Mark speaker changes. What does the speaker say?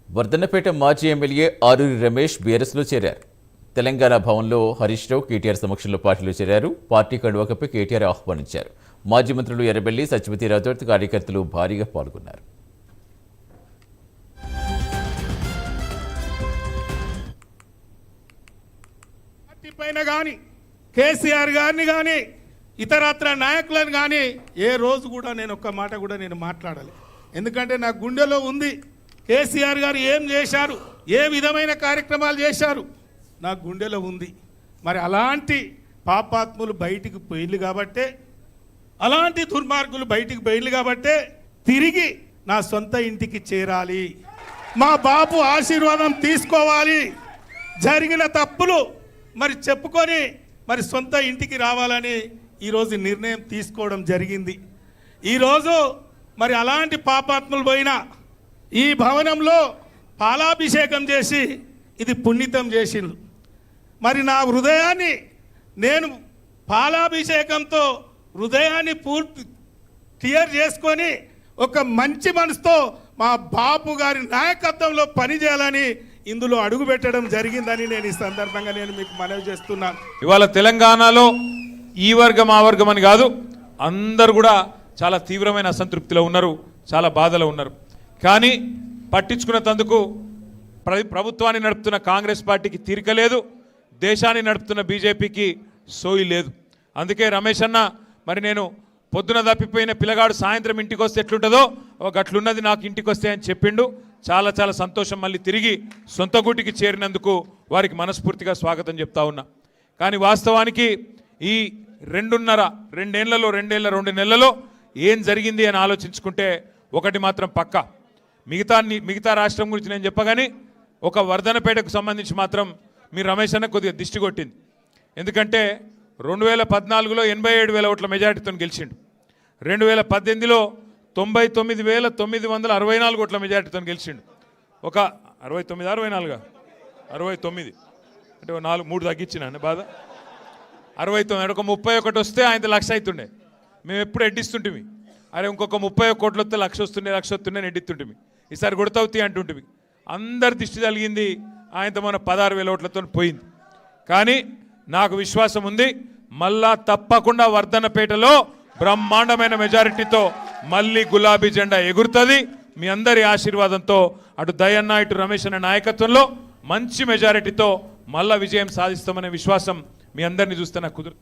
Speaker 1: వర్ధన్నపేట మాజీ ఎమ్మెల్యే ఆరూరి రమేష్ బీఆర్ఎస్లో చేరారు. తెలంగాణ భవన్లో హరీష్ రావు కేటీఆర్ సమక్షంలో పార్టీలో చేరారు. పార్టీ కండువాకపై కేటీఆర్ ఆహ్వానించారు. మాజీ మంత్రులు ఎర్రబెల్లి, సత్యవతి రాథోడ్ కార్యకర్తలు భారీగా పాల్గొన్నారు.
Speaker 2: పైన కానీ కేసీఆర్ గారిని కానీ ఇతరత్ర నాయకులను కానీ ఏ రోజు కూడా నేను ఒక్క మాట కూడా నేను మాట్లాడాలి. ఎందుకంటే నా గుండెలో ఉంది కేసీఆర్ గారు ఏం చేశారు, ఏ విధమైన కార్యక్రమాలు చేశారు నా గుండెలో ఉంది. మరి అలాంటి పాపాత్ములు బయటికి పోయింది కాబట్టే, అలాంటి దుర్మార్గులు బయటికి పోయింది కాబట్టే తిరిగి నా సొంత ఇంటికి చేరాలి, మా బాబు ఆశీర్వాదం తీసుకోవాలి, జరిగిన తప్పులు మరి చెప్పుకొని మరి సొంత ఇంటికి రావాలని ఈరోజు నిర్ణయం తీసుకోవడం జరిగింది. ఈరోజు మరి అలాంటి పాపాత్ములు పోయిన ఈ భవనంలో పాలాభిషేకం చేసి ఇది పుణ్యతం చేసిండు. మరి నా హృదయాన్ని నేను పాలాభిషేకంతో హృదయాన్ని పూర్తి క్లియర్ చేసుకొని ఒక మంచి మనసుతో మా బాపు గారి నాయకత్వంలో పనిచేయాలని ఇందులో అడుగు పెట్టడం జరిగిందని నేను ఈ సందర్భంగా నేను మీకు మనవి చేస్తున్నాను.
Speaker 3: ఇవాళ తెలంగాణలో ఈ వర్గం ఆ వర్గం అని కాదు, అందరూ కూడా చాలా తీవ్రమైన అసంతృప్తిలో ఉన్నారు, చాలా బాధలో ఉన్నారు. కానీ పట్టించుకున్నందుకు ప్రభుత్వాన్ని నడుపుతున్న కాంగ్రెస్ పార్టీకి తీరిక లేదు, దేశాన్ని నడుపుతున్న బీజేపీకి సోయి లేదు. అందుకే రమేష్ అన్న మరి నేను పొద్దున తప్పిపోయిన పిల్లగాడు సాయంత్రం ఇంటికి వస్తే ఎట్లుంటుందో ఒక అట్లున్నది నాకు ఇంటికి వస్తే అని చెప్పిండు. చాలా చాలా సంతోషం. మళ్ళీ తిరిగి సొంత గూటికి చేరినందుకు వారికి మనస్ఫూర్తిగా స్వాగతం చెప్తా ఉన్నా. కానీ వాస్తవానికి ఈ 2 నెలల్లో ఏం జరిగింది అని ఆలోచించుకుంటే ఒకటి మాత్రం పక్కా, మిగతా రాష్ట్రం గురించి నేను చెప్పగానే ఒక వర్ధనపేటకు సంబంధించి మాత్రం మీరు రమేష్ అన్న కొద్దిగా దిష్టి కొట్టింది. ఎందుకంటే 2014లో 87,000 ఓట్ల మెజారిటీతో గెలిచిండు, 2018లో 99,964 ఓట్ల మెజారిటీతో గెలిచిండు. ఒక 69 అంటే 3 తగ్గించిన బాధ 69, ఒక 31 వస్తే ఆయన 1,00,000 అవుతుండే. మేము ఎప్పుడు ఎడ్డిస్తుంటిమి, అరే ఇంకొక 31 కోట్లు వస్తే 1,00,000 వస్తుండే ఎడ్డిస్తుంటిమి, ఈసారి కొడతవుతాయి అంటుంటిమి. అందరి దిష్టి తగిలింది, ఆయనతో మన 16,000 ఓట్లతో పోయింది. కానీ నాకు విశ్వాసం ఉంది, మళ్ళా తప్పకుండా వర్ధన్నపేటలో బ్రహ్మాండమైన మెజారిటీతో మళ్ళీ గులాబీ జెండా ఎగురుతుంది. మీ అందరి ఆశీర్వాదంతో అటు దయన్న ఇటు రమేష్ అనే నాయకత్వంలో మంచి మెజారిటీతో మళ్ళా విజయం సాధిస్తామనే విశ్వాసం మీ అందరినీ చూస్తే నాకు కుదురు.